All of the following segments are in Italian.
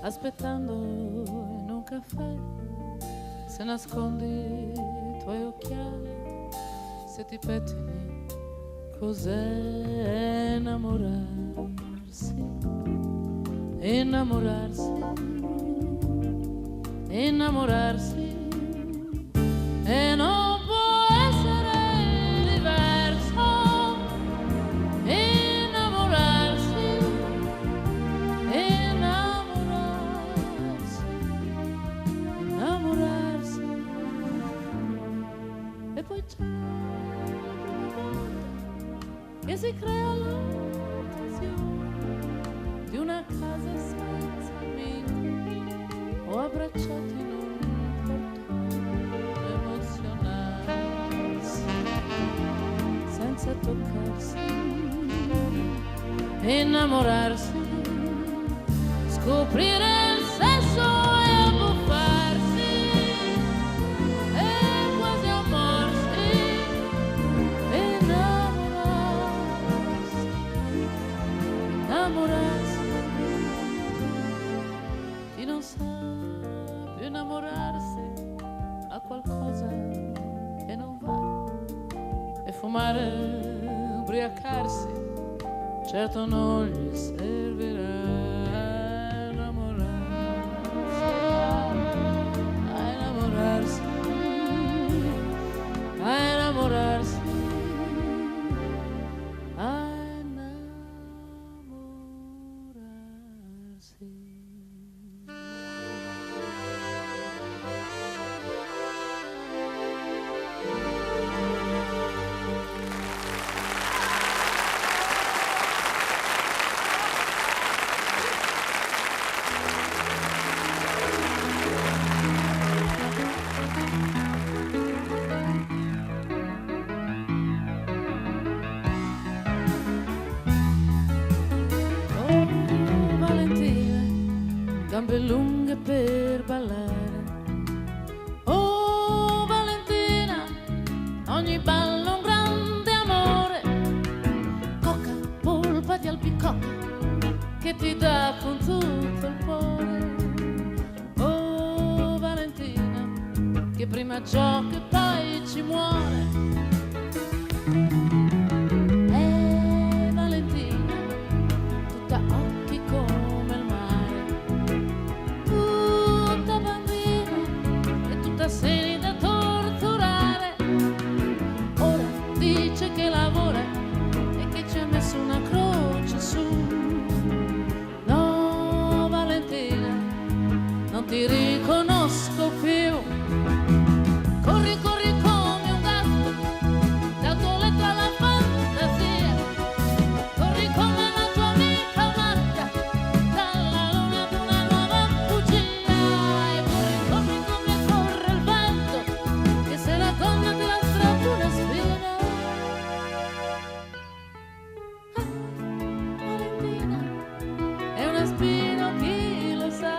aspettando in un caffè, se nascondi i tuoi occhiali, se ti pettini, cos'è innamorarsi? Innamorarsi, innamorarsi, e non può essere diverso. Innamorarsi, innamorarsi, innamorarsi. E poi c'è una volta che si crea l'occasione di una casa senza amici o abbracciati in un portone, emozionarsi senza toccarsi, innamorarsi, scoprire il sesso e abbuffarsi e quasi amorsi, innamorarsi, innamorarsi. Chi non sa più innamorarsi ha qualcosa che non va, e fumare, ubriacarsi, certo non gli servirà. A innamorarsi, a innamorarsi, a innamorarsi. Gambe lunghe per ballare. Oh Valentina, ogni ballo un grande amore. Coca, polpa di albicocca che ti dà con tutto il cuore. Oh Valentina, che prima gioca e poi ci muore. Valentina, tutta occhi come il mare, tutta bambina e tutta seni da torturare. Ora dice che lavora e che ci ha messo una croce su. No Valentina, non ti riconosco più. Corri, corri come un gatto dal tuo letto alla fantasia. Corri come la tua amica matta dalla luna ad una nuova bugia. E corri, corri come corre il vento, che se la donna te la strappa una spina. Valentina, è una spina, chi lo sa.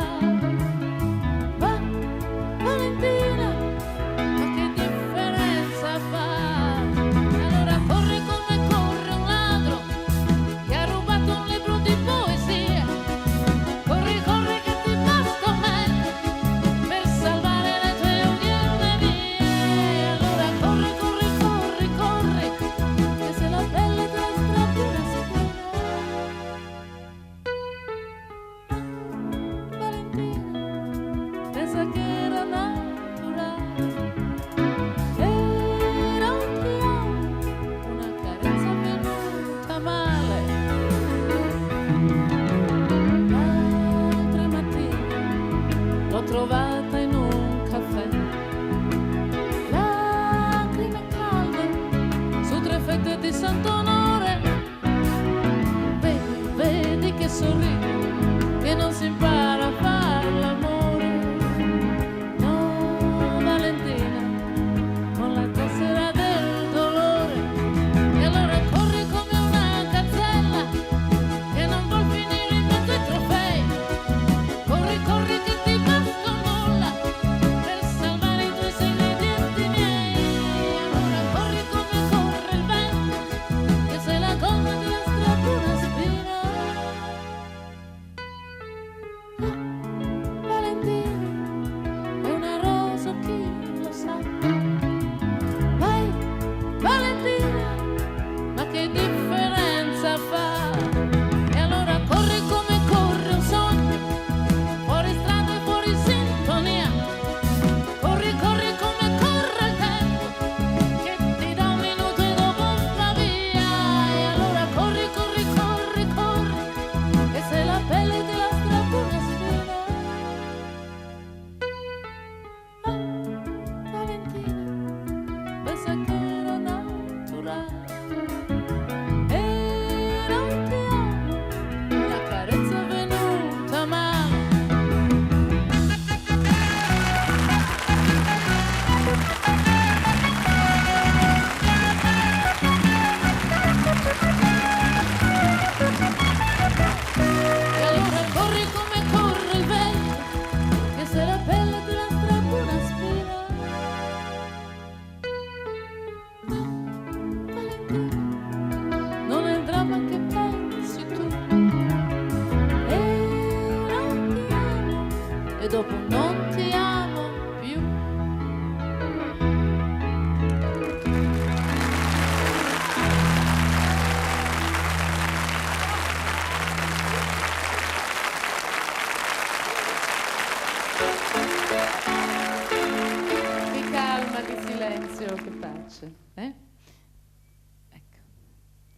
Va, Valentina, ma che differenza fa? E allora corri come corre un ladro che ha rubato un libro di poesia. Corri, corri che ti basta meglio per salvare le tue odierne vie. E allora corri, corri, corri, corri, che se la pelle te la strappi una spina. Valentina, pensa che era naturale, era un ti amo, una carezza venuta male. L'altra mattina l'ho trovata in un caffè, lacrime calde su 3 fette di Sant'Onore. Vedi, vedi che sorride, che non si impara a fare l'amore. No Valentina, con la tessera del dolore. E allora corri come una gazzella che non vuol finire in mezzo ai trofei. Corri, corri che ti basta nulla per salvare i tuoi 6 denti miei. E allora corri come corre il vento, che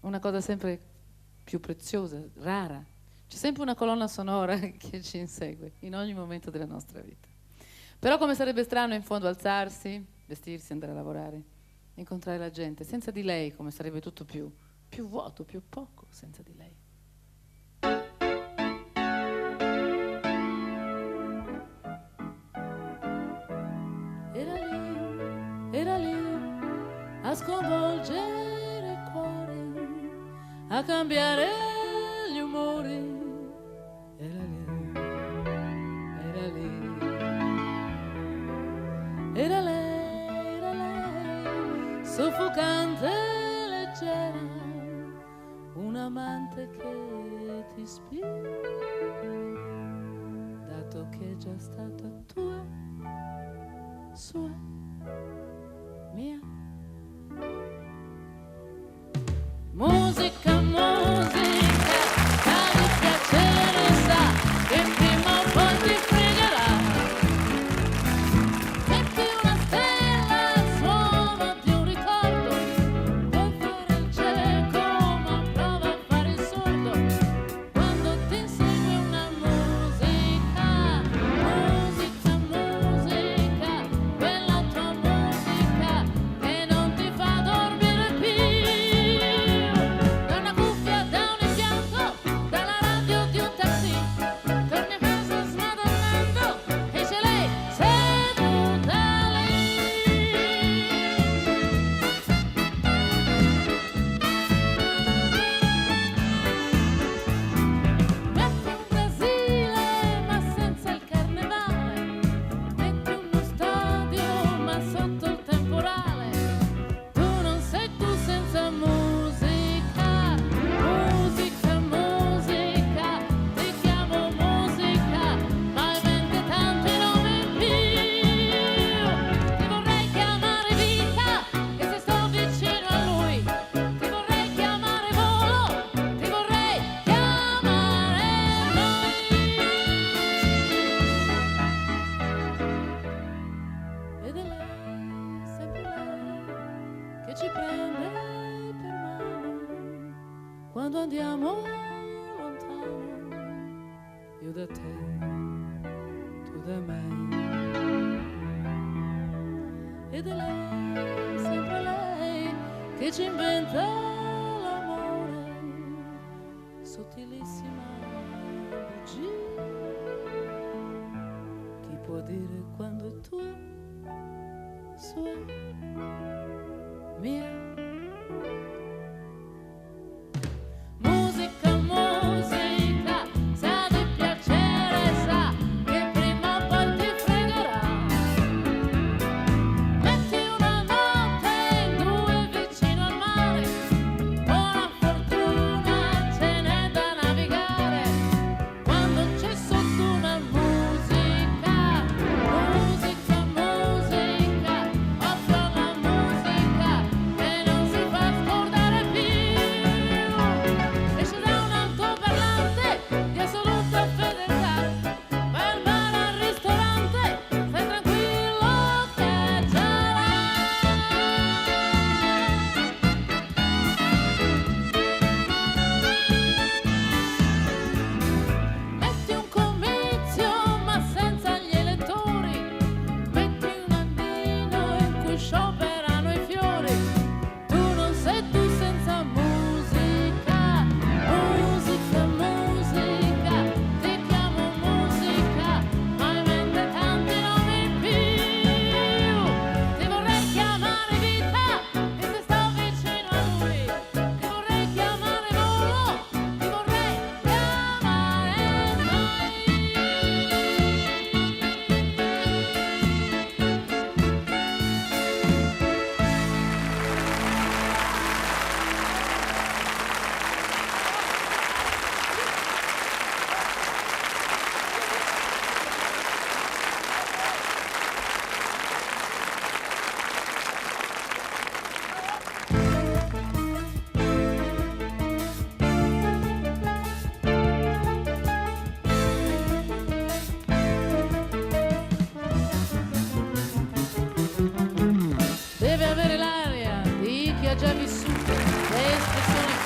una cosa sempre più preziosa, rara. C'è sempre una colonna sonora che ci insegue in ogni momento della nostra vita. Però come sarebbe strano in fondo alzarsi, vestirsi, andare a lavorare, incontrare la gente. Senza di lei come sarebbe tutto più vuoto, più poco senza di lei. Era lì a sconvolgere il cuore, a cambiare gli umori. Era lì, era lì, era lei, soffocante e leggera, un amante che ti ispira, dato che è già stata tua, sua, mia. Musica, musica, da dispiacere sa che prima o poi ti fregherà. Metti una stella al suono di un ricordo, puoi fare il cieco ma prova a fare il sordo quando ti insegue una musica, musica, musica, quella tua musica che non ti fa dormire più. Da una cuffia, da un impianto, dalla radio di un taxi, torni a casa smadonnando e c'è lei seduta lì. Metti un Brasile ma senza il carnevale, metti uno stadio ma sotto il temporale. Tu non sei tu senza musica, musica, musica, ti chiamo musica, ma hai mente tanti nomi in più. Ti vorrei chiamare vita, che se sto vicino a lui, ti vorrei chiamare volo, ti vorrei chiamare noi. Ed è lei, sempre lei, che ci prende per mano quando andiamo lontano, io da te, tu da me. Ed è lei, sempre lei, che ci inventa l'amore, sottilissima bugia. Chi può dire quando è tua, sua, mia. Musica, musica, sa di piacere, sa che prima o poi ti fregherà. Metti una notte in due vicino al mare, buona fortuna ce n'è da navigare, quando c'è sotto una musica, musica, musica, offro la musica che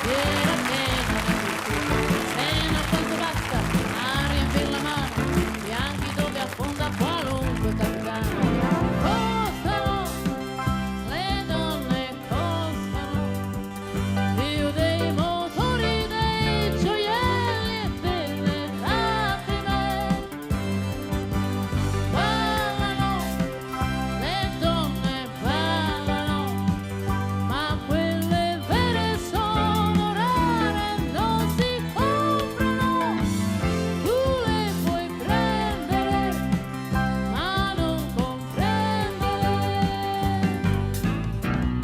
fiera piena di virtù. Se non questo basta a riempire la mano, bianchi dove affonda qualunque capitano. Costano, le donne costano, più dei motori, dei gioielli e delle lacrime. Ballano, le donne ballano, ma quelle vere sono rare, non si comprano. Tu le puoi prendere, ma non comprendere.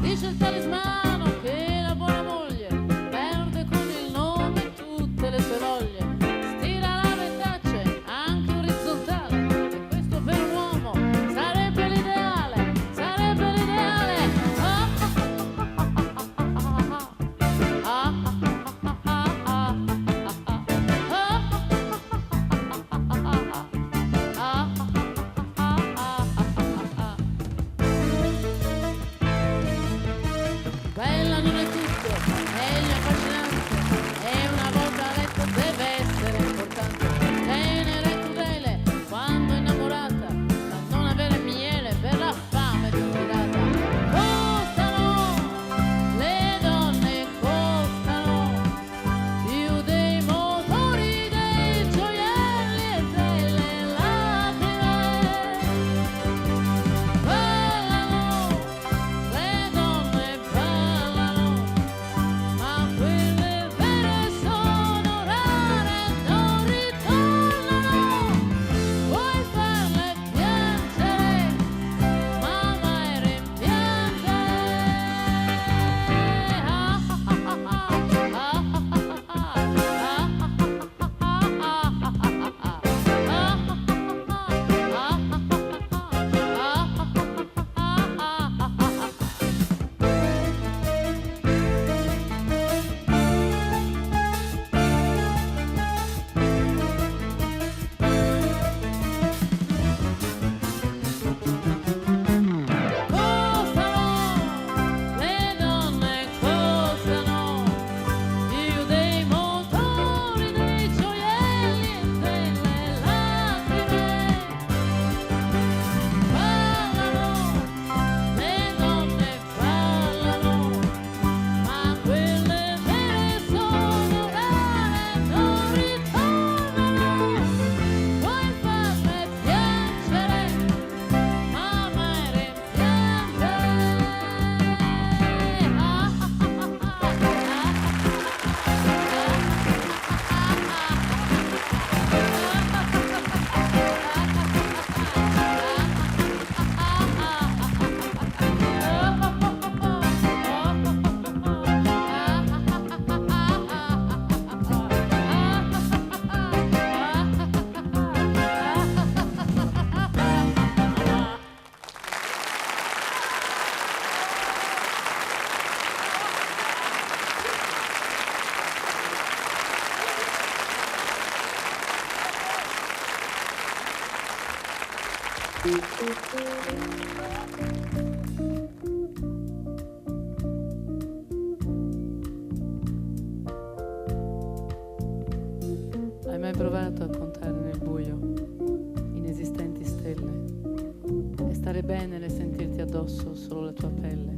Dice il talismano che la buona moglie perde con il nome tutte le sue voglie. Stira la ventaccia anche orizzontale, e questo per un uomo sarebbe l'ideale, sarebbe l'ideale. Bella non è tutto, meglio affascinante, e una volta a letto deve essere importante. Tenera e crudele quando innamorata, da non avere miele per la fame di un pirata. Costano, le donne costano, più dei motori, dei gioielli e delle lacrime. Ballano, le donne ballano, ma quelle vere sono rare, non ritornano. Vuoi farle piangere, ma mai Costano, le donne costano, più dei motori, dei gioielli e delle lacrime. Ballano, le donne ballano, ma quelle vere sono rare, non ritornano. Vuoi farle piangere, ma mai Hai mai provato a contare nel buio inesistenti stelle e stare bene e sentirti addosso solo la tua pelle?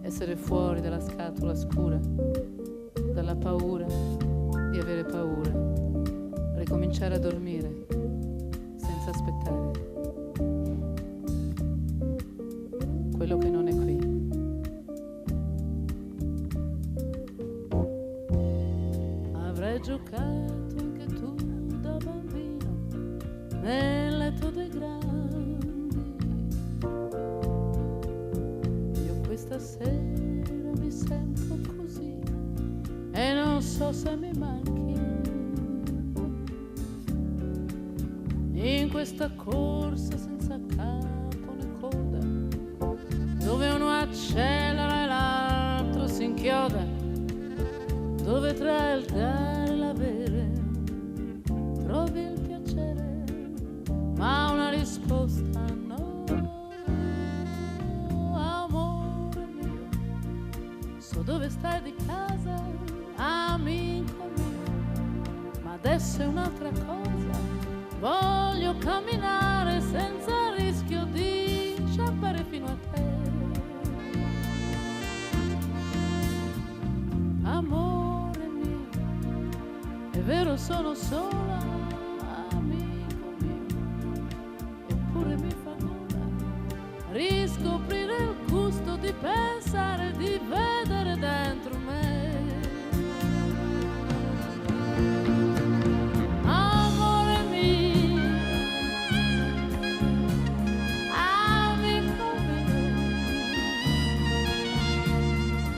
Essere fuori dalla scatola scura, dalla paura di avere paura, ricominciare a dormire senza aspettare quello che non è qui. Avrai giocato anche tu da bambino nel letto dei grandi. Io questa sera mi sento così e non so se mi manchi. In questa corsa senza capo né coda, dove uno accelera e l'altro si inchioda, dove tra il dare e l'avere trovi il piacere, ma una risposta no, amore mio, So dove stai di casa, amico mio, ma adesso è un'altra cosa. Voglio camminare senza rischio di inciampare fino a te. Amore mio, è vero sono sola, amico mio, eppure mi fa gola riscoprire il gusto di pensare, di vedere dentro me. Amore mio, amico mio,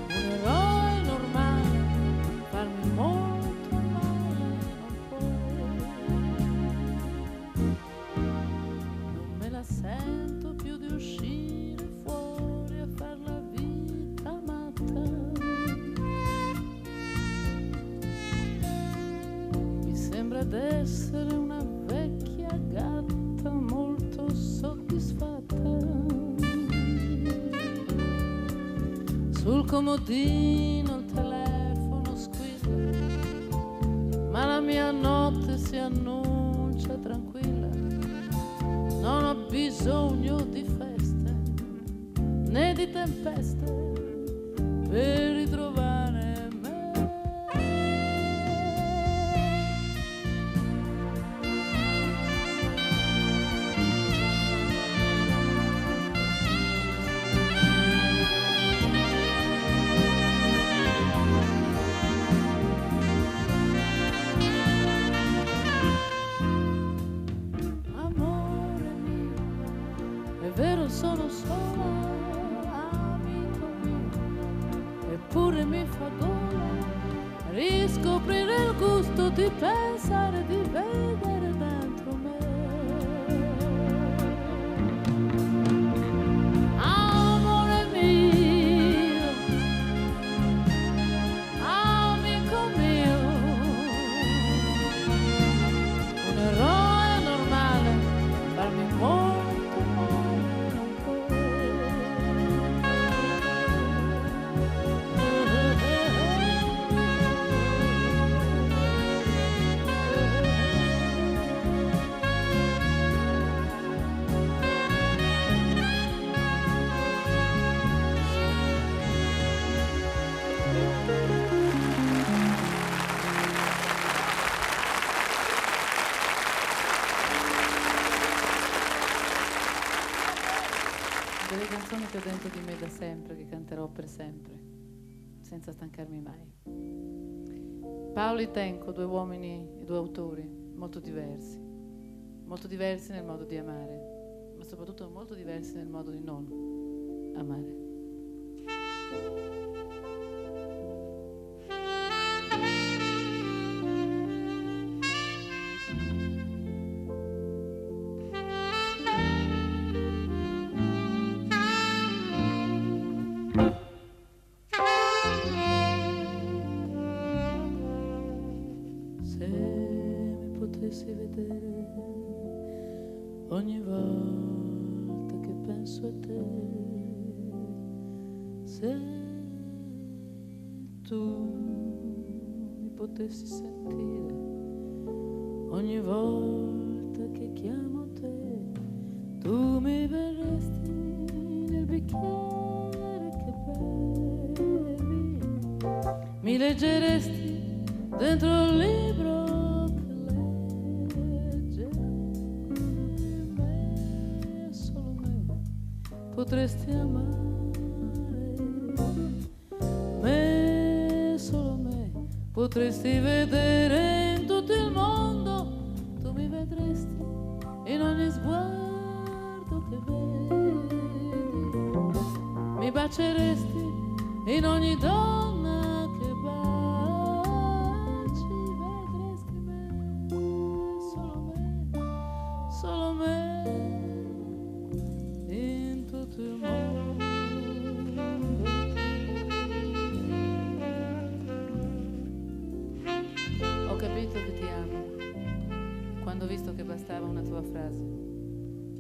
un eroe normale, farmi molto male non puoi. Non me la sento più di uscire fuori a far la vita matta. Mi sembra d'essere una vecchia gatta molto soddisfatta. Sul comodino il telefono squilla, ma la mia notte si annuncia tranquilla. Non ho bisogno di feste né di tempeste per ritrovare me. Amore mio, è vero sono sola, amico mio, eppure mi fa gola riscoprire il gusto di pensare, di vedere dentro me. Amore mio, amico mio, un eroe normale, farmi molto male non delle canzoni che ho dentro di me da sempre, che canterò per sempre, senza stancarmi mai. Paolo e Tenco, due uomini e due autori molto diversi nel modo di amare, ma soprattutto molto diversi nel modo di non amare. Se mi potessi vedere ogni volta che penso a te, se tu mi potessi sentire ogni volta che chiamo te, tu mi verresti nel bicchiere che bevi, mi leggeresti dentro il libro che legge me, solo me potresti amare, me, solo me potresti vedere in tutto il mondo, tu mi vedresti in ogni sguardo che vedi, mi baceresti in ogni donna che baci, vedresti me, solo me, in tutto il mondo. Ho capito che ti amo quando ho visto che bastava una tua frase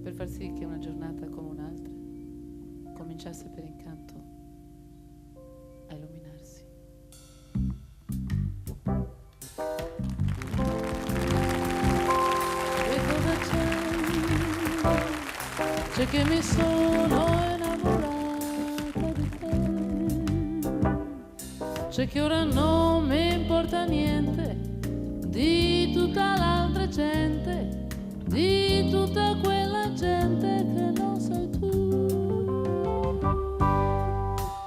per far sì che una giornata come un'altra cominciasse per incanto a illuminare. perché mi sono innamorata di te. C'è che ora non mi importa niente di tutta l'altra gente, di tutta quella gente che non sei tu.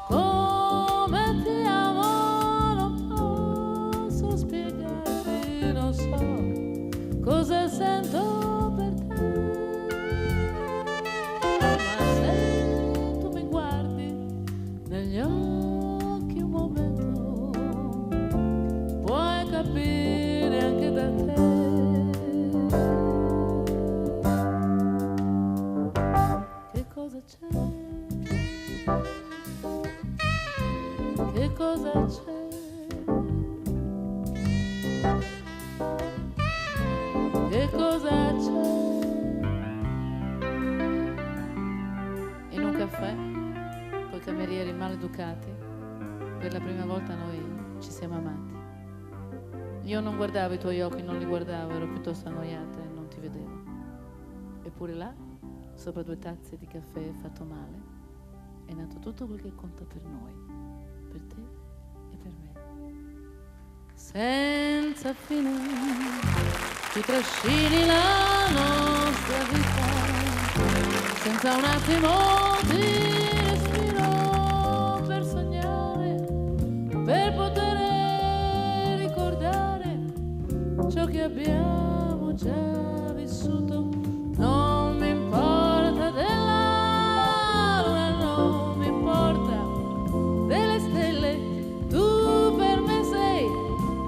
Come ti amo non posso spiegarti, non so cosa sento per te. Ma se tu mi guardi negli occhi un momento, puoi capire anche da te che cosa c'è, che cosa c'è. Che cosa c'è? In un caffè, coi camerieri maleducati, per la prima volta noi ci siamo amati. Io non guardavo i tuoi occhi, non li guardavo, ero piuttosto annoiata e non ti vedevo. Eppure là, sopra 2 tazze di caffè fatto male, è nato tutto quel che conta per noi, per te e per me. Senza fine tu trascini la nostra vita, senza un attimo di respiro per sognare, per poter ricordare ciò che abbiamo già vissuto. Non mi importa della luna, non mi importa delle stelle, tu per me sei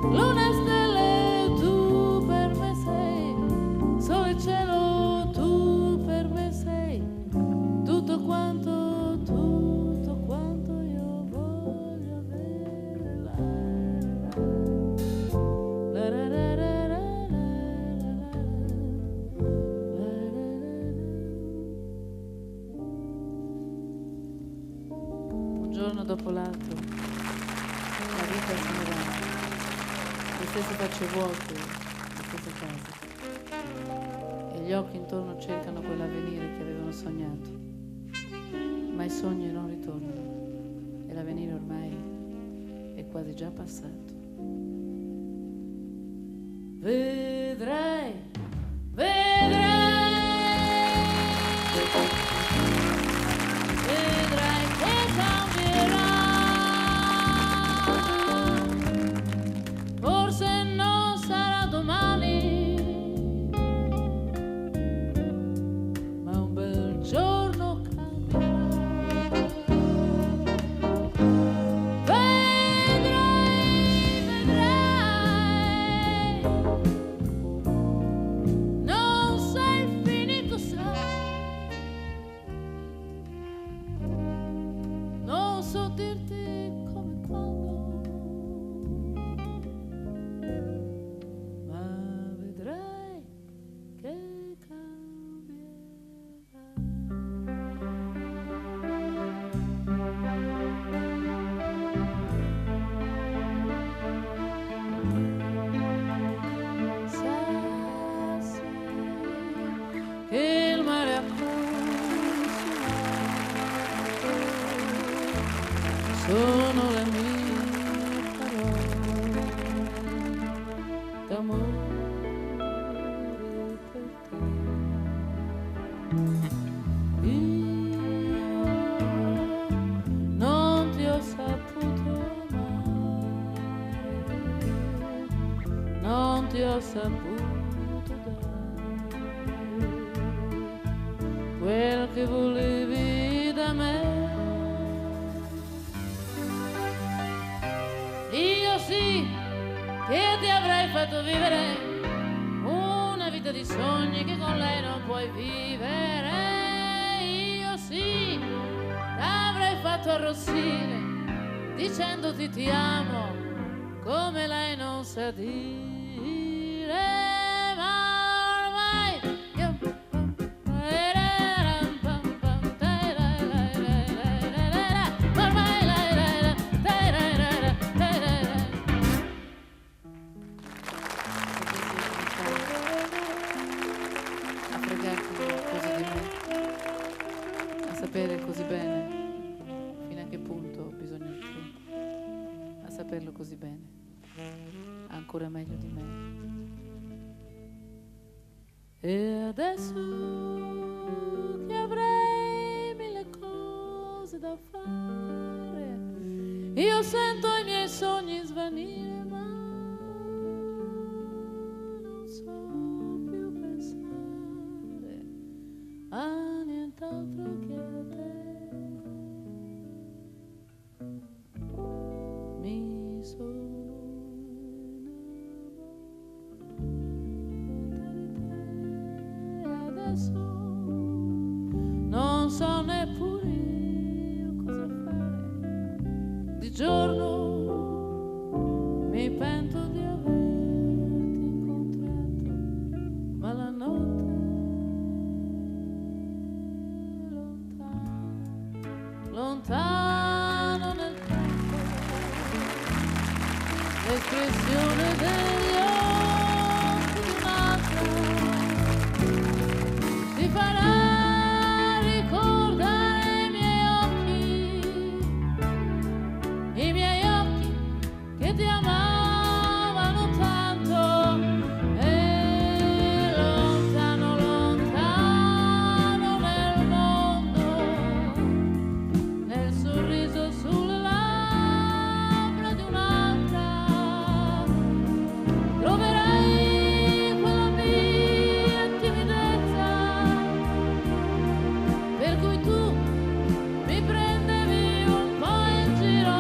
luna e stelle, tu per me sei sole e cielo, tu per me sei tutto quanto io voglio avere. Un giorno dopo l'altro la vita se ne va, le stesse facce vuote, le stesse case, e gli occhi intorno cercano quell'avvenire che avevano sognato, ma i sogni non ritornano e l'avvenire ormai è quasi già passato. Vedrai, vedrai, vedrai che cambierà. Forse non sarà domani, ma un bel giorno cambierà. Vedrai, vedrai, non sei finito, sai. Non so dirti come quando, ma vedrai che cambierà. Sai che il mare ha consolato, sono le mie parole d'amore per te. Io non ti ho saputo amare, non ti ho saputo dare quel che volevi da me. Io sì che ti avrei fatto vivere una vita di sogni che con lei non puoi vivere. Io sì t'avrei fatto arrossire dicendoti ti amo come lei non sa dire, ma ormai io a fregarti cose di me. saperlo così bene, ancora meglio di me. E adesso che avrei mille cose da fare, io sento i miei sogni svanire, ma non so più pensare a nient'altro che a te. Mi sono innamorata di te, adesso non so neppure io cosa fare. Di giorno mi pento di averti incontrato, ma la notte lontano, lontano nel tempo, l'espressione degli occhi di un'altra ti farà ricordare i miei occhi che ti amavano tanto, e lontano, lontano nel mondo, nel sorriso sulle labbra di un'altra, troverai quella mia timidezza per cui tu mi prendevi un po' in giro.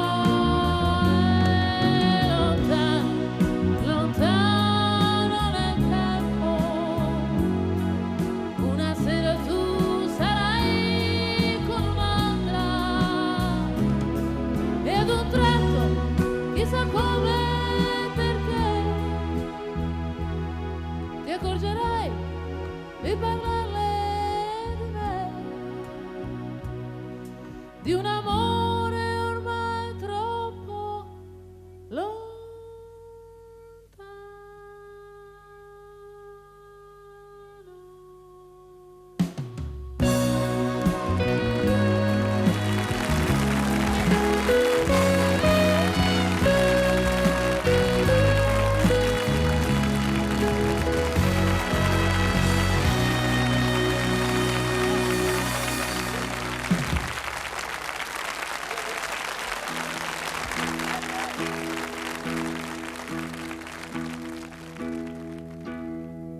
Lontano, lontano nel tempo, una sera tu sarai con un'altra, e ad un tratto, chissà come e perché, ti accorgerai di parlarle di me, di un amore ormai troppo lontano.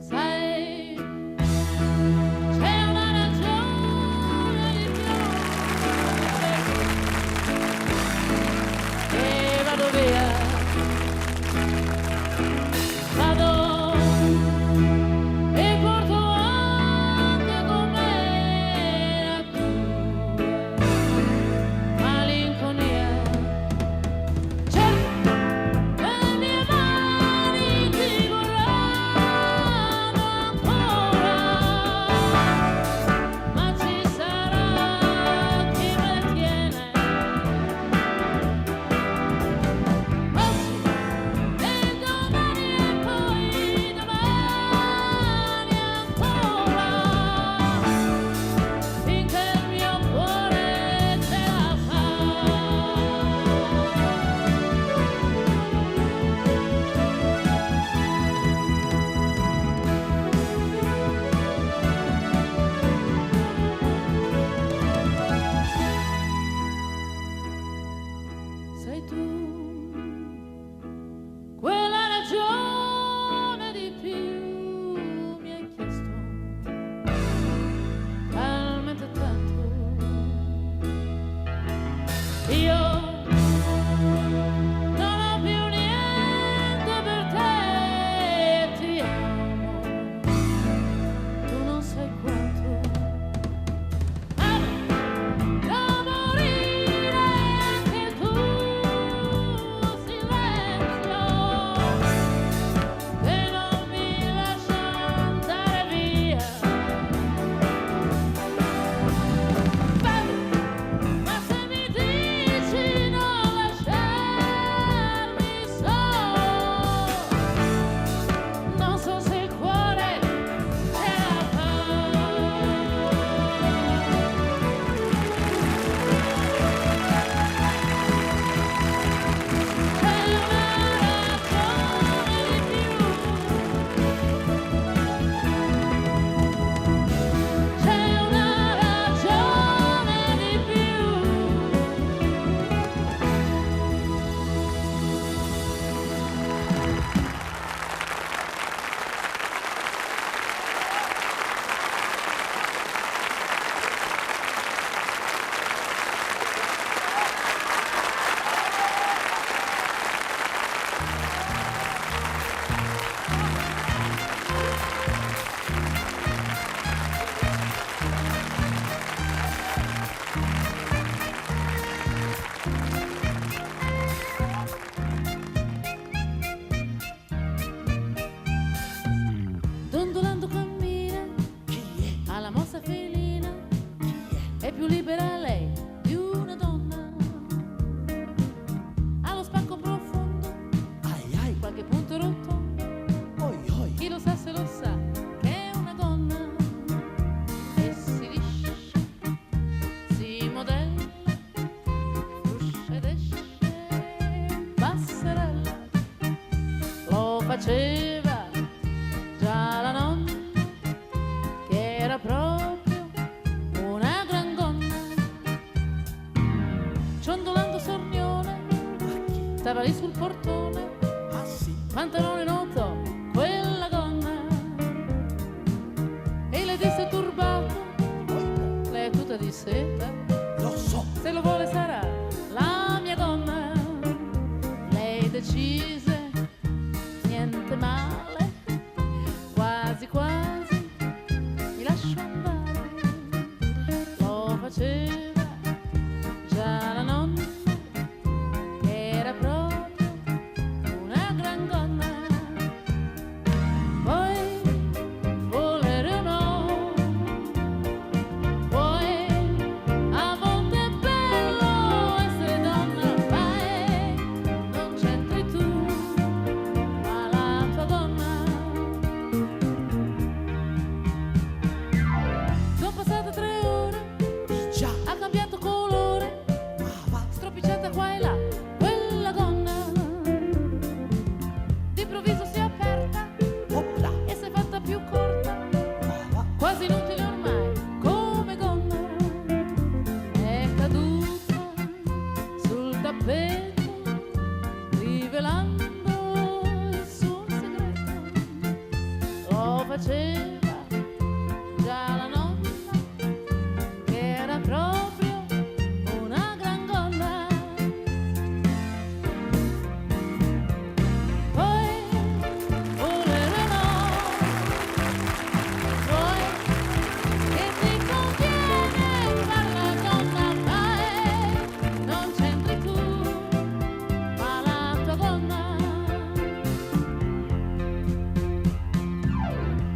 Sai, c'è una ragione di più e vado via, vado e porto anche con me la tua malinconia. Certo, le mie mani ti vorranno ancora, ma ci sarà chi me tiene. Oggi e domani e poi domani ancora, finché il mio cuore ce la fa. Sei tu quella ragione di più, mi hai chiesto talmente tanto. Io non ho più niente per te, ti amo, tu non sai quanto. Amo da morire anche tu, faceva già la nonna, che era proprio una gran gonna. Ciondolando sornione, stava lì sul portone, pantalone noto, quella gonna. E le disse turbato, lei è tutta di seta, Lo so. se lo vuole sarà la mia gonna. Lei decise, niente male, quasi quasi mi lascio andare. Lo faceva già la nonna, che era proprio una gran gonna. Poi volere o no, poi a volte è bello essere donna, vai, non c'entri tu, ma la tua donna. Sono passate 3 ore, Già. ha cambiato colore, stropicciata qua e là, quella gonna. D'improvviso si è aperta Opla. e si è fatta più corta, quasi inutile ormai come gonna. È caduta sul tappeto, rivelando il suo segreto. Lo faceva già la nonna, che era proprio una gran gonna. Poi volere no, poi che ti conviene far la donna, vai, non c'entri tu, ma la tua gonna.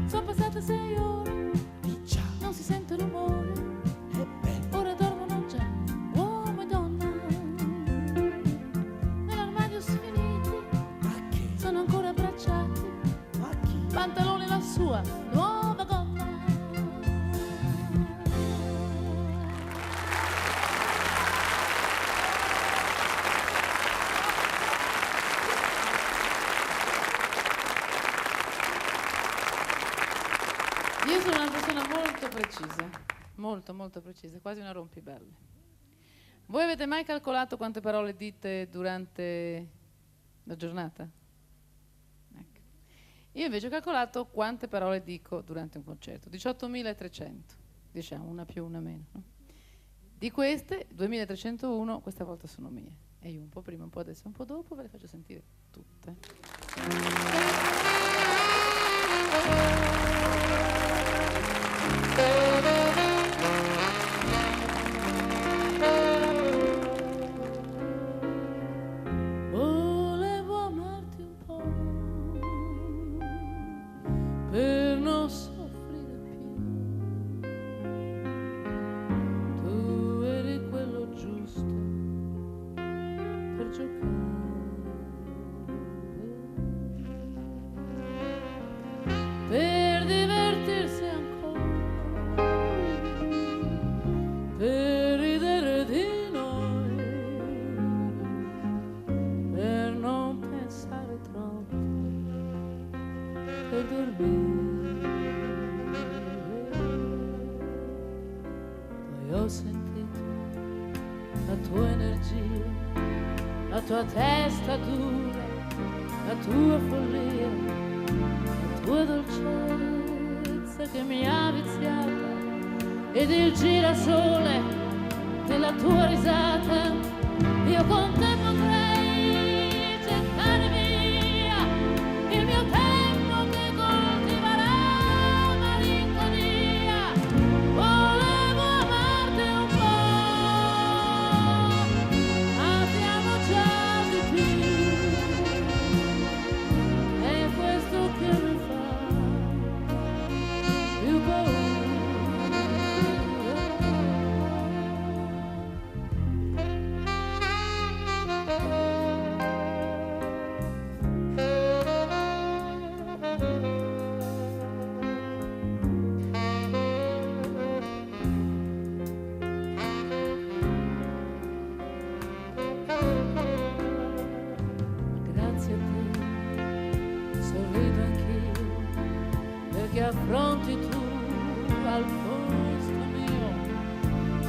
Sono passate 6 ore, Già. non si sente rumore, E beh. ora dormono già uomo e donna. Nell'armadio sfiniti Ma che? sono ancora abbracciati, Ma chi? pantalone la sua nuova gonna. Io sono una persona molto precisa, molto precisa, quasi una rompibelle. Voi avete mai calcolato quante parole dite durante la giornata? Ecco. Io invece ho calcolato quante parole dico durante un concerto, 18.300, diciamo, una più, una meno. No? Di queste, 2.301 questa volta sono mie. E io un po' prima, un po' adesso, un po' dopo ve le faccio sentire tutte. Volevo amarti un po' per non soffrire più. Tu eri quello giusto per giocare, per divertirsi ancora, per ridere di noi, per non pensare troppo, per dormire. Poi ho sentito la tua energia, la tua testa dura, la tua follia, la tua dolcezza che mi ha viziata, ed il girasole della tua risata. Io con te potrei gettare via il mio tempo che coltiverà malinconia. Volevo amarti un po', ma siamo già di più. È questo che mi fa più paura. affronti tu al posto mio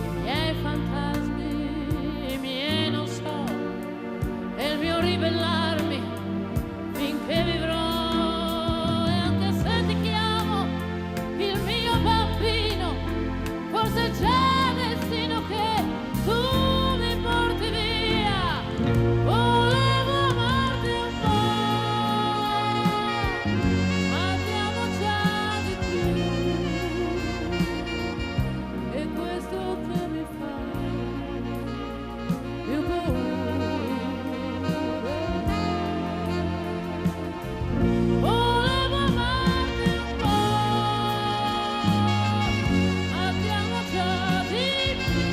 i miei fantasmi, i miei non so, e il mio ribellarmi finché vivrò. E anche se ti chiamo il mio bambino, forse è già destino che tu mi porti via. Volevo amarti un po', ma ti amo già di più. E questo che mi fa più paura. Volevo amarti un po', ma ti amo già di più.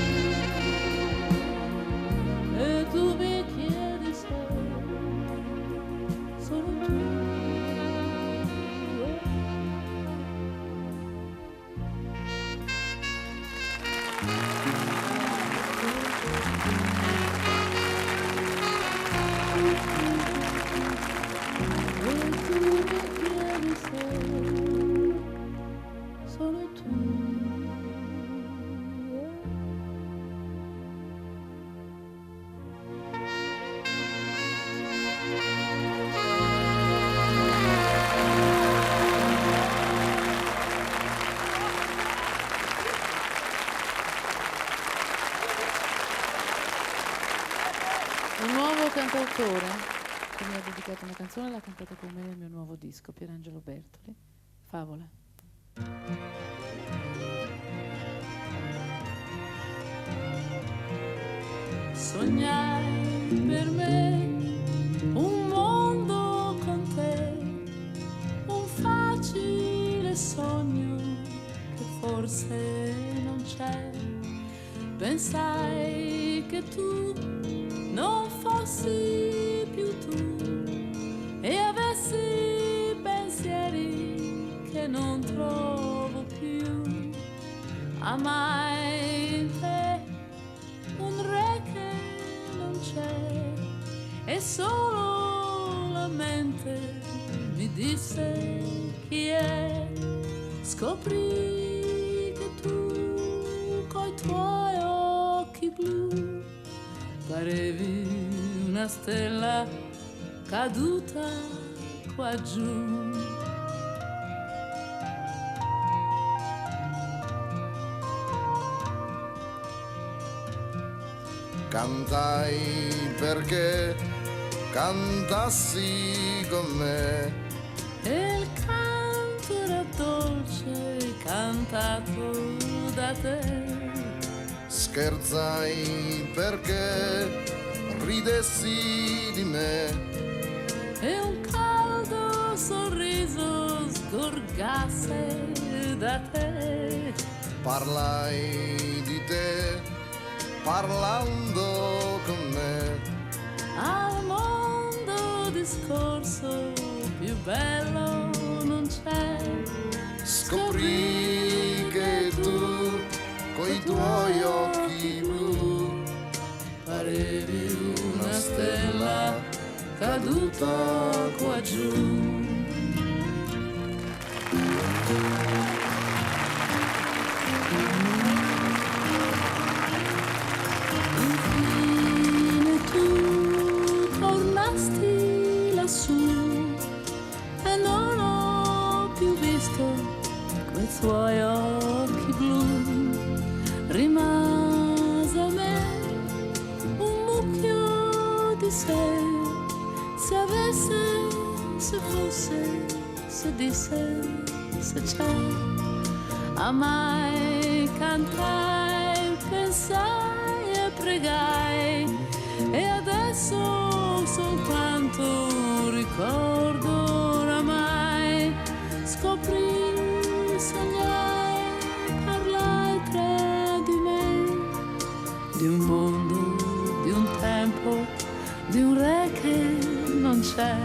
E tu mi chiedi se sono tu. Sono tu. Un nuovo cantautore che mi ha dedicato una canzone, l'ha cantata con me nel mio nuovo disco, Pierangelo Bertoli, Favola. Sognai per me un mondo con te, un facile sogno che forse non c'è. Pensai che tu non fossi più tu e avessi pensieri che non trovo più. Amai in te un re che non c'è e solo la mente mi disse chi è. Scoprì che tu coi tuoi occhi blu parevi una stella caduta qua giù. Cantai perché cantassi con me E il canto era dolce cantato da te. scherzai perché ridessi di me E un caldo sorriso sgorgasse da te. parlai di te parlando con me Al mondo discorso più bello non c'è. scoprì che tu coi tuoi occhi blu parevi una stella caduta qua giù. Infine tu tornasti lassù e non ho più visto quei tuoi occhi blu. Rimase a me un mucchio di sé, se avesse, se fosse, se disse, se c'è. Amai, cantai, pensai e pregai, e adesso soltanto un ricordo oramai. Scoprì, sognai, parlai tra di me, di un mondo, di un tempo, di un re che non c'è.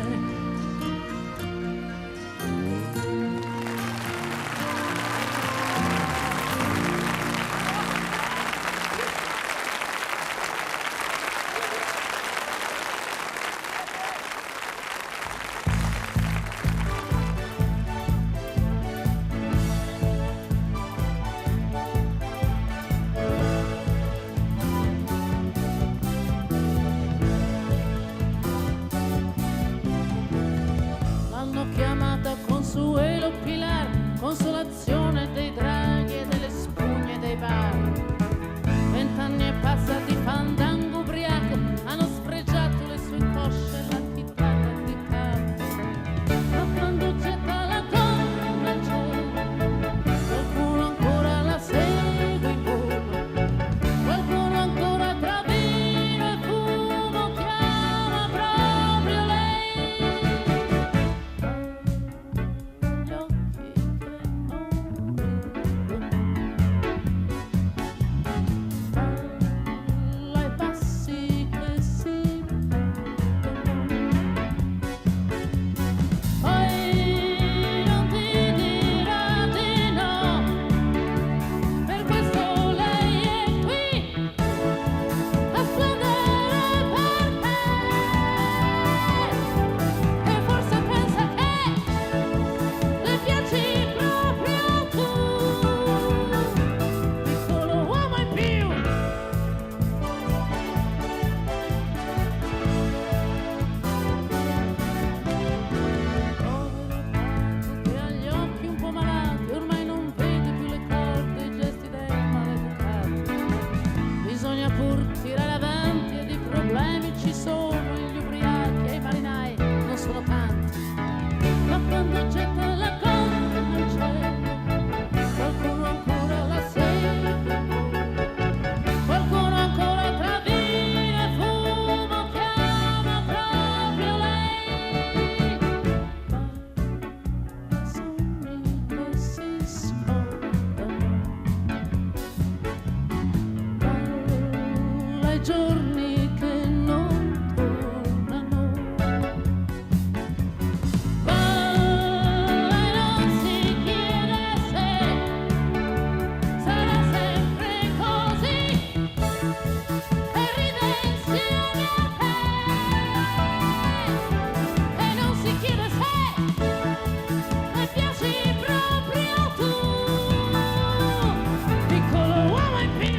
quando getta la gonna nel cielo, qualcuno ancora la segue, qualcuno ancora tra vino e fumo chiama proprio lei. Ma sogni che si scordano, balla i giorni che non tornano, balla e non si chiede se sarà sempre così, e ride insieme a te, e non si chiede se piaci proprio tu, piccolo uomo in più.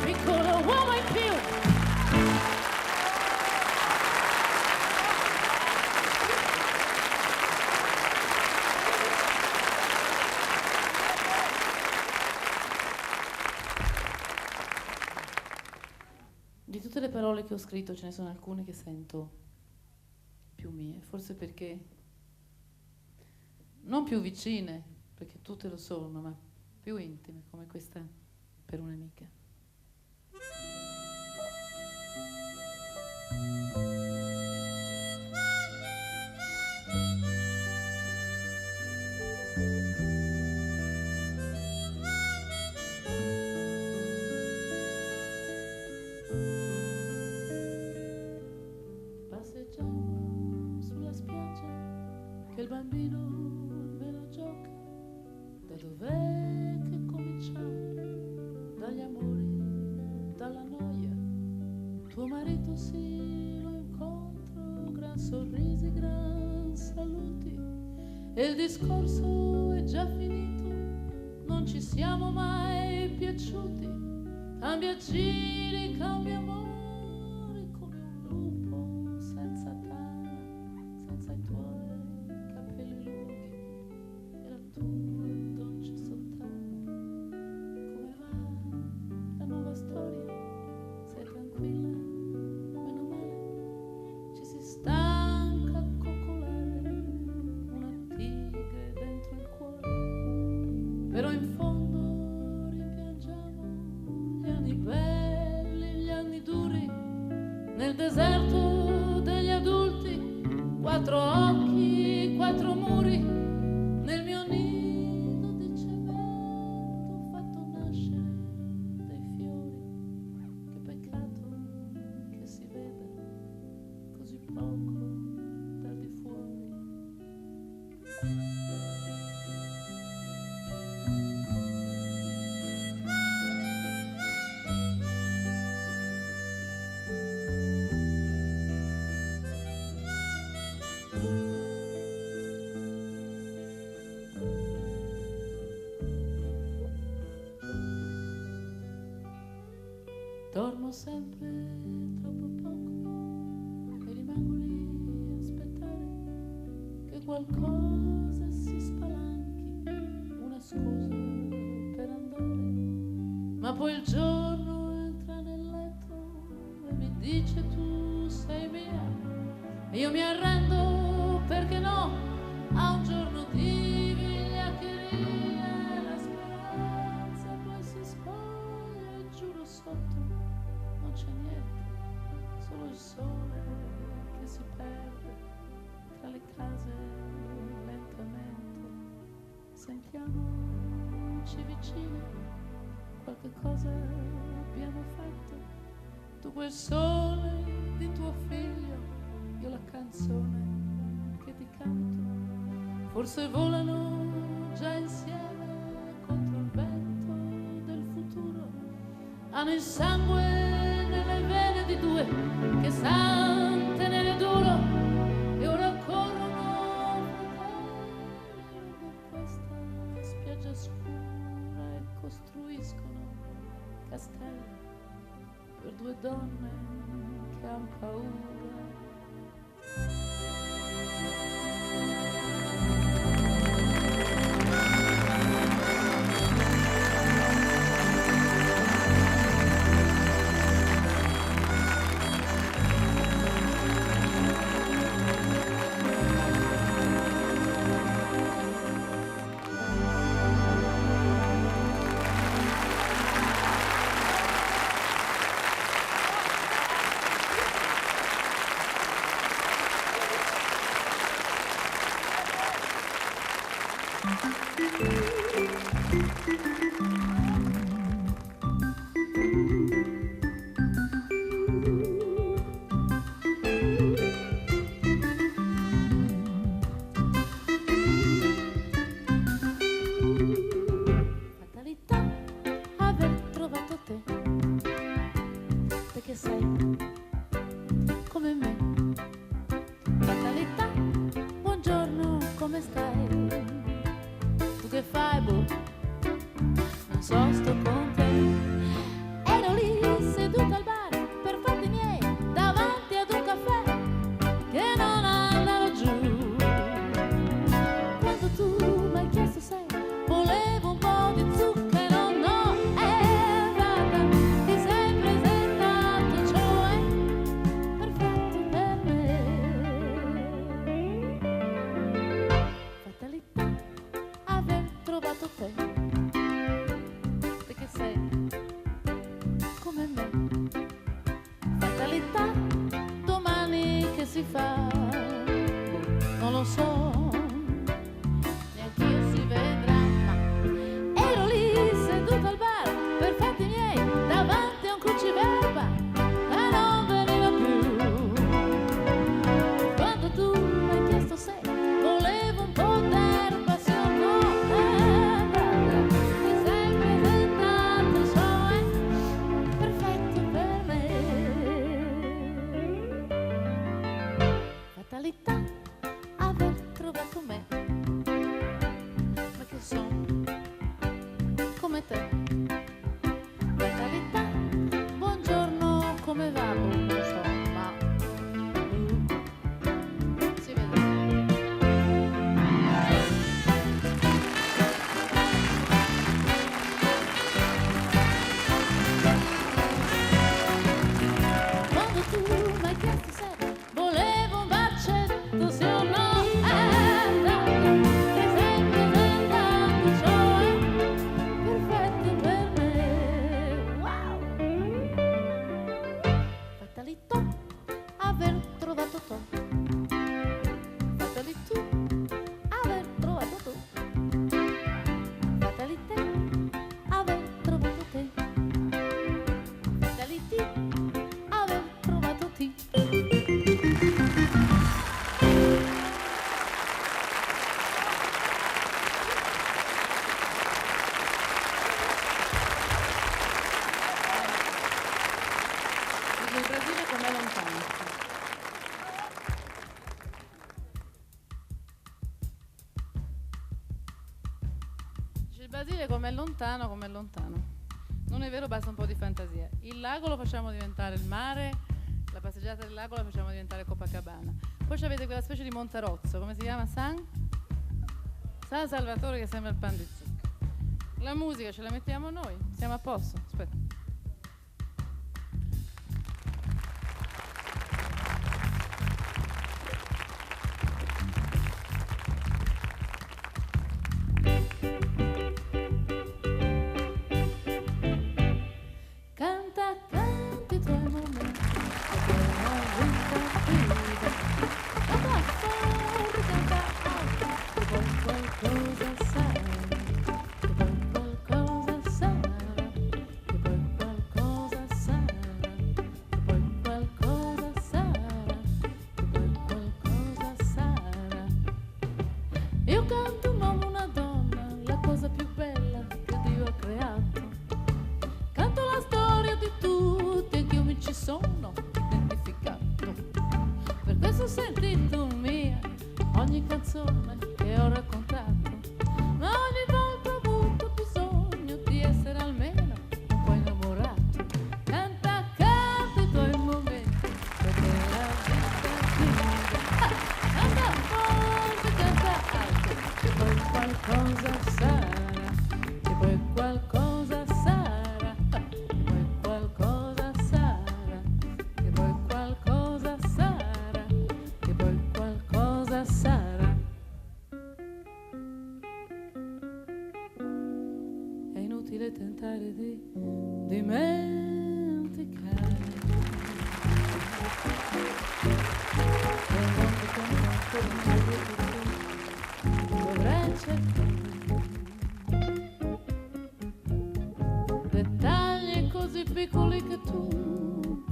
Piccolo uomo in più. Di tutte le parole che ho scritto ce ne sono alcune che sento più mie, forse perché non più vicine, perché tutte lo sono, ma più intime, come questa per un'amica. Passeggiando sulla spiaggia, che il bambino me la gioca. Da dov'è che cominciamo? Dagli amori, dalla noia. Tuo marito sì, lo incontro, gran sorrisi, gran saluti, e il discorso è già finito, non ci siamo mai piaciuti. Cambia giri, cambia amori, come un lupo senza tana, senza i tuoi capelli lunghi e la tua dolce sottana. Come va la nuova storia? Sei tranquilla? Meno male. Ci si stanca a coccolare una tigre dentro il cuore, però in fondo rimpiangiamo gli anni belli, gli anni duri, nel deserto degli adulti, quattro occhi, quattro muri, nel mio nido di cemento ho fatto nascere dei fiori. Che peccato che si veda così poco dal di fuori. Dormo sempre troppo poco e rimango lì a aspettare che qualcosa si spalanchi, una scusa per andare. Ma poi il giorno entra nel letto e mi dice tu sei mia, e io mi arrendo perché no a un giorno di vigliaccheria, e la speranza poi si spoglia e giuro sotto non c'è niente, solo il sole che si perde tra le case lentamente. Sentiamoci vicini, qualche cosa abbiamo fatto. Tu quel sole di tuo figlio, io la canzone che ti canto. Forse volano già insieme contro il vento del futuro. Hanno il sangue nelle vene di due che san tenere duro, e ora corrono fratelli lungo questa spiaggia scura e costruiscono castelli per due donne che han paura. Fatalità aver trovato te, perché sei come me. Fatalità, buongiorno, come stai? Tu che fai, boh? Non so, sto con te. Ero lì seduta al bar per fatti miei, davanti ad un caffè che non andava giù. Quando tu mi hai chiesto se volevo un po' di zucchero, no, guarda, ti sei presentato, cioè perfetto per me. Fatalità aver trovato te, perché sei come me. Fatalità, domani che si fa, non lo so, neanche io si vedrà, ma ero lì seduta al bar per fatti miei, davanti a un cruciverba e non veniva più. Quando tu mi hai chiesto se volevo un po' d'erba, se o no, guarda, ti sei presentato, so, è perfetto per me. Fatalità aver trovato me, perché sono come te. Fatalità, buongiorno, come va? Boh, non so, ma si vede. Quando tu mi hai chiesto se volevo un bacetto, sì o no, dai, ti sei presentato, cioè perfetto per me. Wow! Fatalità aver trovato te, fatalità aver trovato tu, fatalità aver trovato te, fatalità aver trovato te. Il Brasile com'è lontano. Dice, il Brasile com'è lontano, com'è lontano. Non è vero, basta un po' di fantasia. Il lago lo facciamo diventare il mare, la passeggiata del lago la facciamo diventare Copacabana. Poi avete quella specie di Monterozzo, come si chiama? San Salvatore, che sembra il pan di zucca. La musica ce la mettiamo noi, siamo a posto. Aspetta. Canta, canti i tuoi momenti, che la vita viva. Canta forte, canta alto, che poi qualcosa sarà, che poi qualcosa sarà, che poi qualcosa sarà, che poi qualcosa sarà, che poi qualcosa sarà. Io canto un uomo, una donna, la cosa più bella che Dio ha creato. Canto la storia di tutti e che io mi ci sono identificato. Per questo ho sentito mia ogni canzone che ho raccontato. Ma ogni volta ho avuto bisogno di essere almeno un po' innamorato. Canta, canta i tuoi momenti, perché la vita viva. Canta forte, canta alto, che poi qualcosa sarà, che poi qualcosa sarà, che poi qualcosa sarà, che poi qualcosa sarà, che poi qualcosa sarà. È inutile tentare di dimenticare. Dovrei cercare piccoli che tu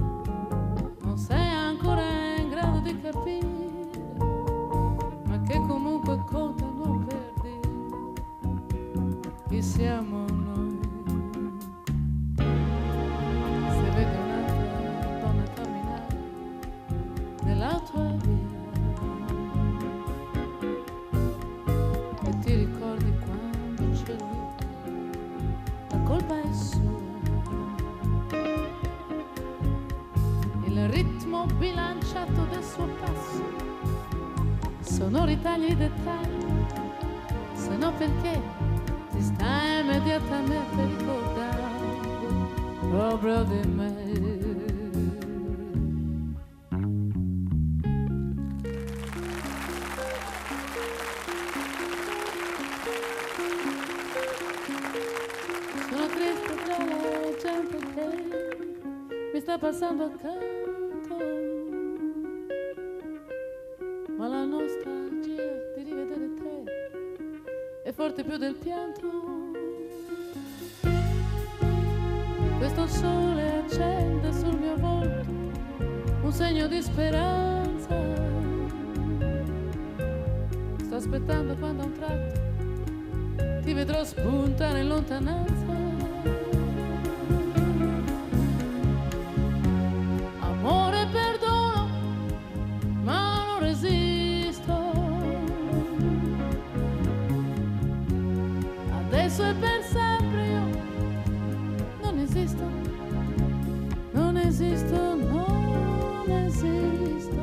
non sei ancora in grado di capire, ma che comunque contano per dire chi siamo noi. Se vedi un'altra donna camminare nella tua via e ti ricordi quando c'è lui, la colpa è sua. Il ritmo bilanciato del suo passo, sonorità e dettagli, se no perché ti stai immediatamente ricordando proprio di me. Sono triste tra la gente che mi sta passando accanto, ma la nostalgia di rivedere te è forte più del pianto. Questo sole accende sul mio volto un segno di speranza. Sto aspettando quando a un tratto ti vedrò spuntare in lontananza. Amore, perdono, ma non resisto. Adesso e per sempre io non esisto, non esisto, non esisto.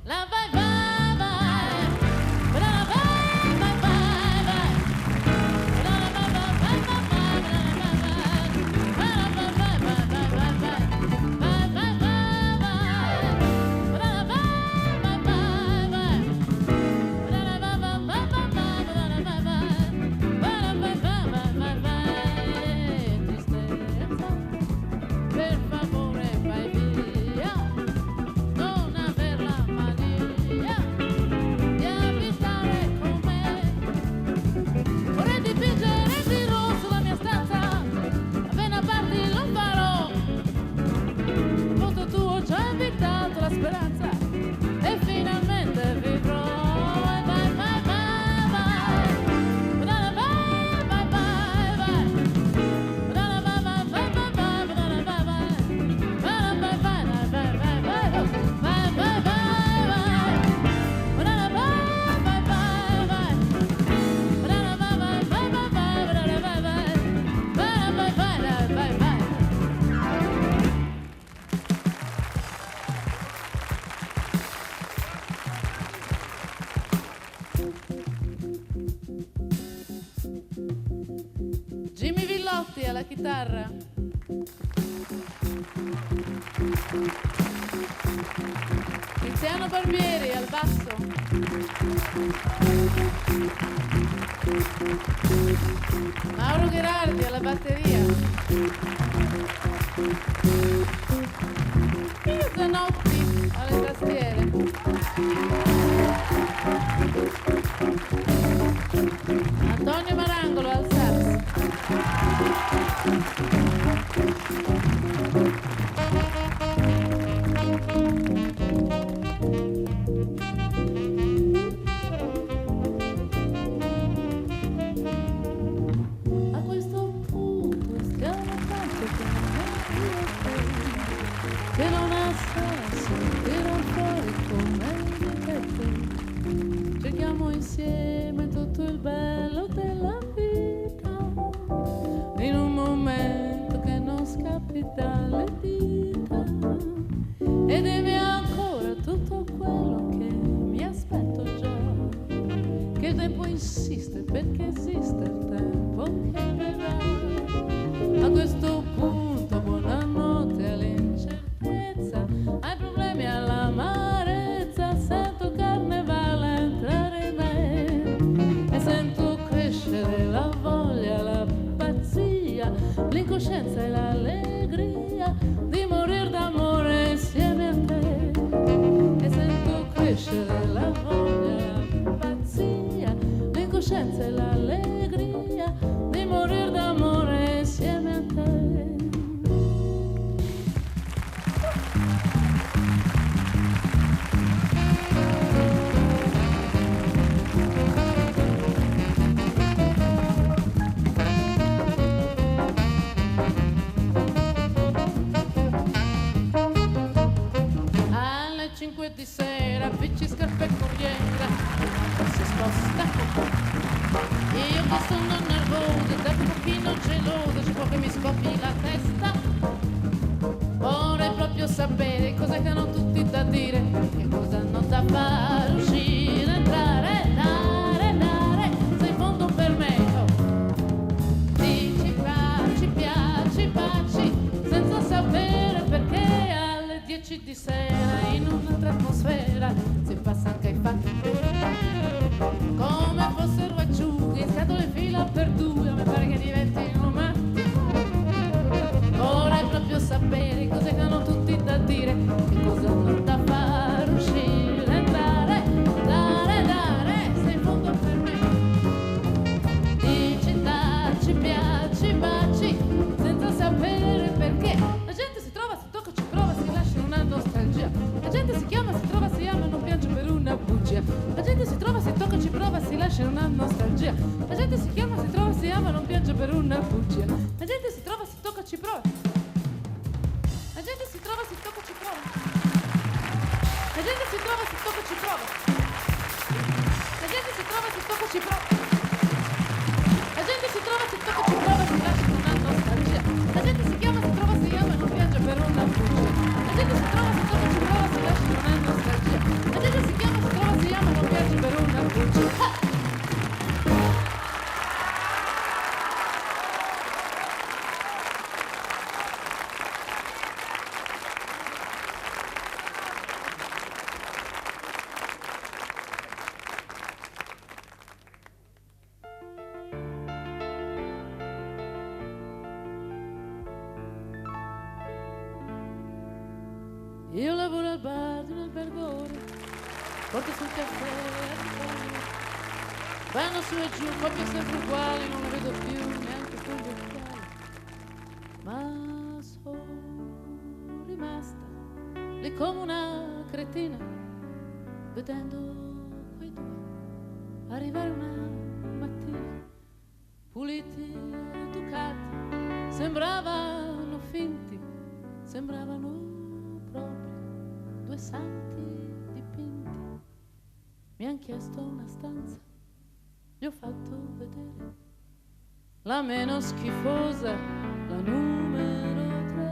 La vai vai vai, la vai vai vai vai, la vai vai vai vai, la vai vai vai vai, vai vai vai vai, la vai vai vai vai, la vai vai vai vai, tristezza, per favore vai via. Non aver la mania di abitare con me. Vorrei dipingere di rosso la mia stanza, appena parti lo farò. Il voto tuo ci ha invitato la speranza e finalmente vivrò. Vai vai vai vai, vai vai vai vai vai, vai vai vai vai vai, vai vai vai Jimmy Villotti alla chitarra. Tiziano Barbieri al basso. Mauro Gherardi alla batteria. Pino Zanotti alle tastiere. Antonio Marangolo al sax. A questo punto stiamo tanto che non ha senso tirar fuori come difetto. Cerchiamo insieme tutto il bello della vita in un momento che non scappi dalle dita. E devi ancora tutto quello che mi aspetto già, che il tempo insiste perché esiste il tempo che verrà. A questo punto buonanotte all'incertezza, ai problemi all'amarezza, sento carnevale entrare in me e sento crescere la voglia, la pazzia, l'incoscienza e l'allegria. sapere cos'è che hanno tutti da dire, che cosa hanno da fare, uscire, entrare, dare, sei in fondo per me. Dici, baci, senza sapere perché alle 10 di sera in un'altra atmosfera si passa anche ai fatti, come fossero acciughe, scatole in fila per due, a me pare che diventino matti. Vorrei proprio sapere cos'è che hanno tutti da dire, che cosa hanno da fare, uscire, entrare, dare, sei in fondo per me. Dici, taci, piaci, baci, senza sapere perché. La gente si trova, si tocca, ci prova, si lascia in una nostalgia. La gente si chiama, si trova, si ama, non piange per una bugia. La gente si trova, si tocca, ci prova, si lascia in una nostalgia. La gente si chiama, si trova, si ama, non piange per una bugia. La gente si trova, si tocca, ci prova. La gente si trova, si tocca, ci prova. La gente si trova, si tocca, ci prova. La gente si trova, si tocca, ci prova. La gente si trova, si tocca, ci prova, si lascia in una nostalgia. La gente si chiama, si trova, si ama, non piange per una bugia. La gente si trova, si tocca, ci prova, si lascia in una nostalgia. La gente si chiama, si trova, si ama, non piange per una bugia. Io lavoro al bar di un albergone, porto sul caffè, vanno su e giù, copie sempre uguali, non le vedo più neanche con gli occhiali. Ma sono rimasta lì come una cretina, vedendo quei due arrivare una mattina, puliti, educati, sembravano finti, sembravano proprio due santi dipinti. Mi han chiesto una stanza, gli ho fatto vedere la meno schifosa, la numero 3,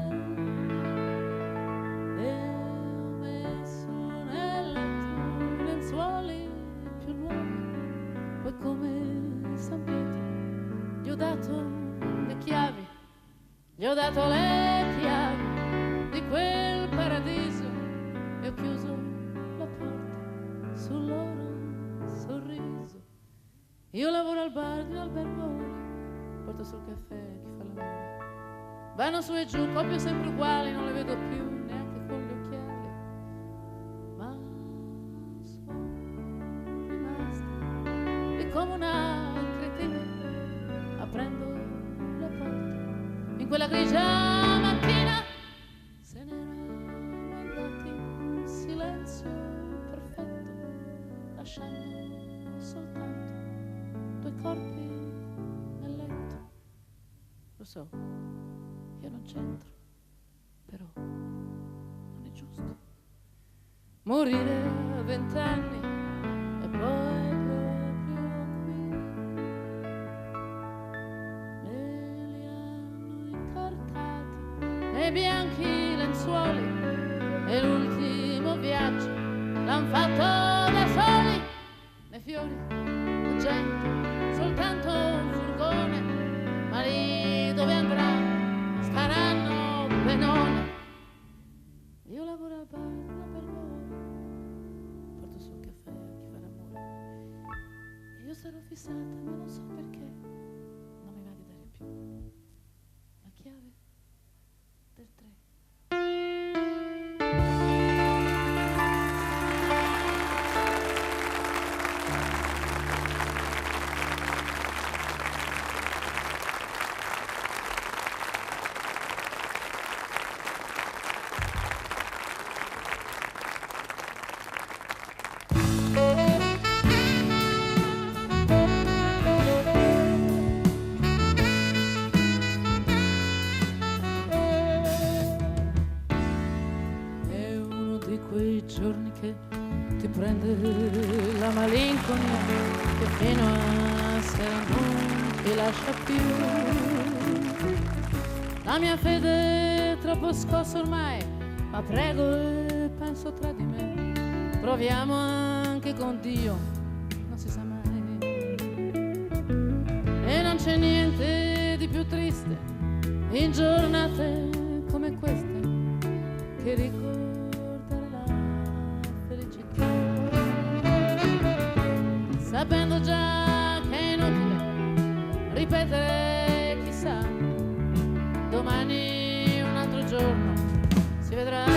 e ho messo nel letto lenzuoli più nuovi, poi come San Pietro gli ho dato le chiavi, gli ho dato le chiavi di quel paradiso e ho chiuso la porta sul loro sorriso. Io lavoro al bar di un albergone, porto sul caffè chi fa l'amore, vanno su e giù, copie sempre uguali, non le vedo più neanche con gli occhiali. Ma sono rimasta lì come una cretina, aprendo la porta in quella grigia mattina. Se n'erano andati in silenzio perfetto, lasciando soltanto due corpi nel letto. Lo so, io non c'entro, però non è giusto morire a 20 anni e poi proprio qui. Me li hanno incartati nei bianchi lenzuoli e l'ultimo viaggio l'han fatto da soli. Nei fiori, la gente, soltanto un furgone, ma lì dove andrà staranno benone. Io lavoro al bar, per voi, porto sul caffè a chi fa l'amore. E io sarò fissata, ma non so perché non mi va di dare più la chiave del 3. Giorni che ti prende la malinconia che fino a sera non ti lascia più. La mia fede è troppo scossa ormai ma prego e penso tra di me, proviamo anche con Dio, non si sa mai. E non c'è niente di più triste in giornate come queste che ricordare la felicità, sapendo già che è inutile ripetere chissà, domani un altro giorno si vedrà. È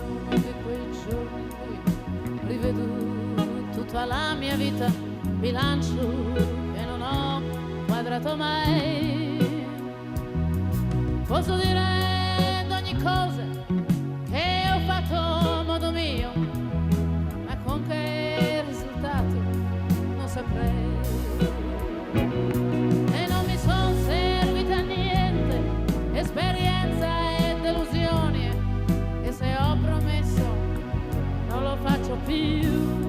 uno di quei giorni in cui rivedo tutta la mia vita, bilancio che non ho quadrato mai. Posso dire d'ogni cosa che ho fatto a modo mio, ma con che risultato non saprei. E non mi son servita a niente esperienza e delusioni, e se ho promesso non lo faccio più.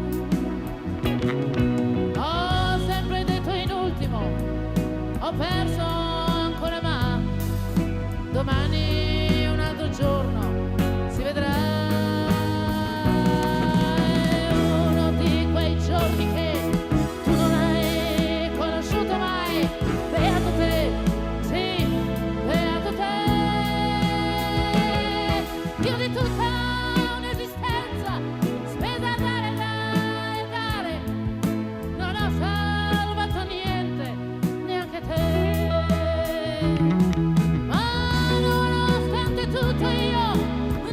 Ho sempre detto in ultimo, ho perso ancora, ma domani un altro giorno si vedrà. È uno di quei giorni che tu non hai conosciuto mai. Beato te, sì, beato te. Io di tutta un'esistenza spesa a dare e dare, non ho salvato niente, neanche te. Ma nonostante tutto io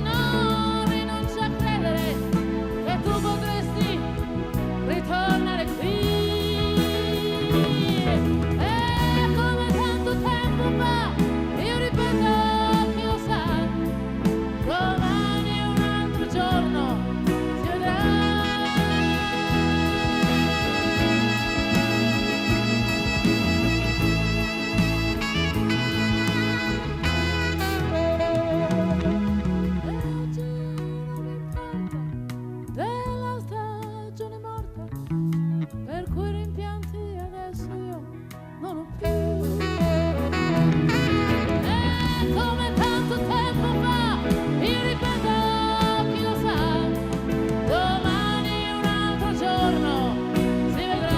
non rinuncio a credere che tu potresti ritornare qui. E come tanto tempo fa, io ripeto, chi lo sa, domani un altro giorno si vedrà. Oggi non mi importa della stagione morta, per cui rimpianti adesso io non ho più. E come tanto tempo fa, io ripeto, chi lo sa, domani un altro giorno si vedrà.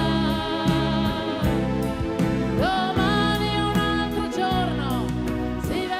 Domani un altro giorno si vedrà.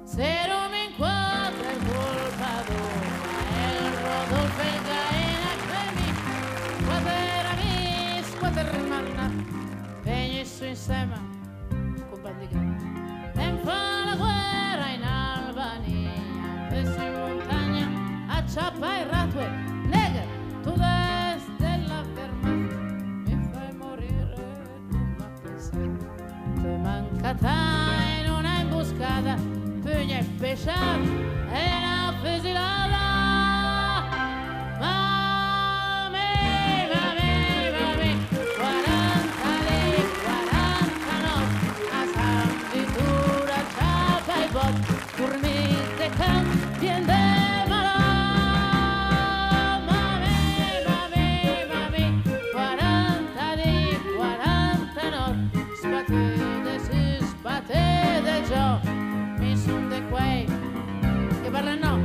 Se non mi inquadra è colpa tua, è il Rodolfo il Gaena che mi squatermanna, vegni su insieme con bandigana. E fa la guerra in Albania, peso in montagna, acciappa il ratue, nega tu des della fermata, mi fai morire ma pensare, te mancata in una imboscata, pugna e pesciata e una fusilata. Mami, 40 lì, 40 notti, a sanditura ciapa i bot, dormite campien de malò. Mami, 40 lì, 40 notti, sbattete si, sbattete già, mi son de quei che parlano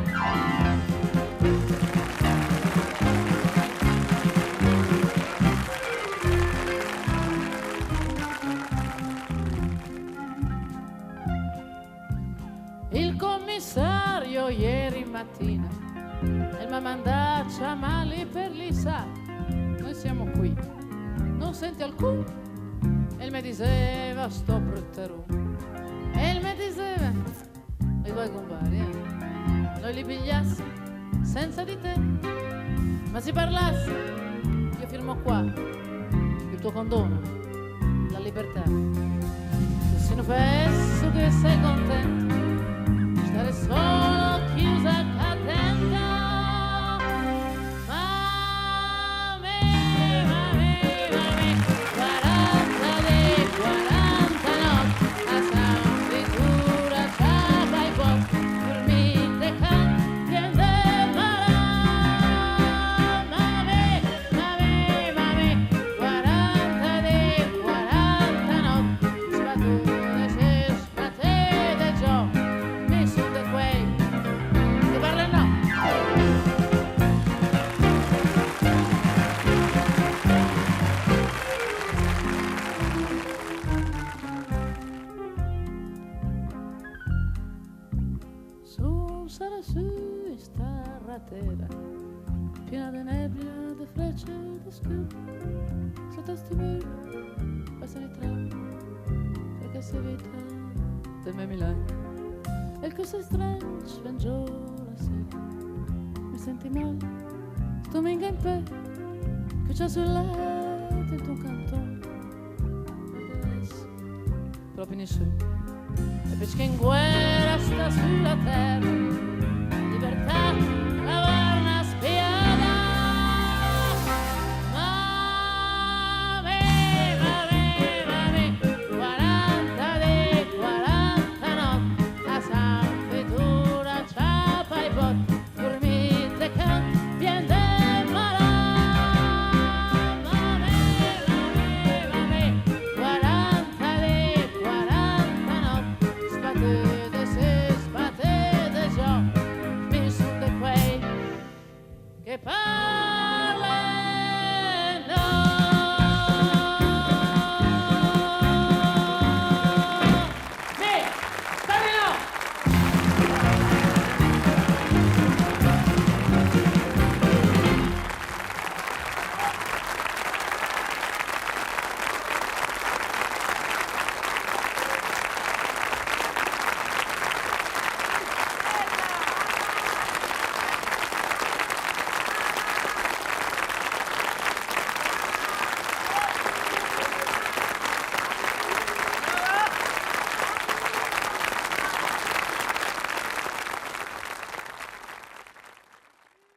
ero ieri mattina e il mamandaccia ma lì per lì sa, noi siamo qui, non senti alcun. E il me diceva sto brutterù, e il me diceva i tuoi compari, noi li pigliassi senza di te, ma si parlasse, io firmo qua il tuo condono, la libertà. Se non fesso che sei contento, stare solo chiusa attenta. Mami, 40 di 40 notti, a San Vitura c'ha i po', dormite cambia de marà. Mami, 40 di 40 notti, sbattuta se sbattete già, mi son de quei che parlano. Sarà su sta ratera piena di nebbia, di frecce, di scoop. Sotto sti muri passano i tram, perché se vita del me Milano. E cose strange van giù la sera. Mi senti male, sto minga in pe, che c'è sul letto il tuo cantone. Adesso proprio nessuno. E perché in guerra sta sulla terra libertà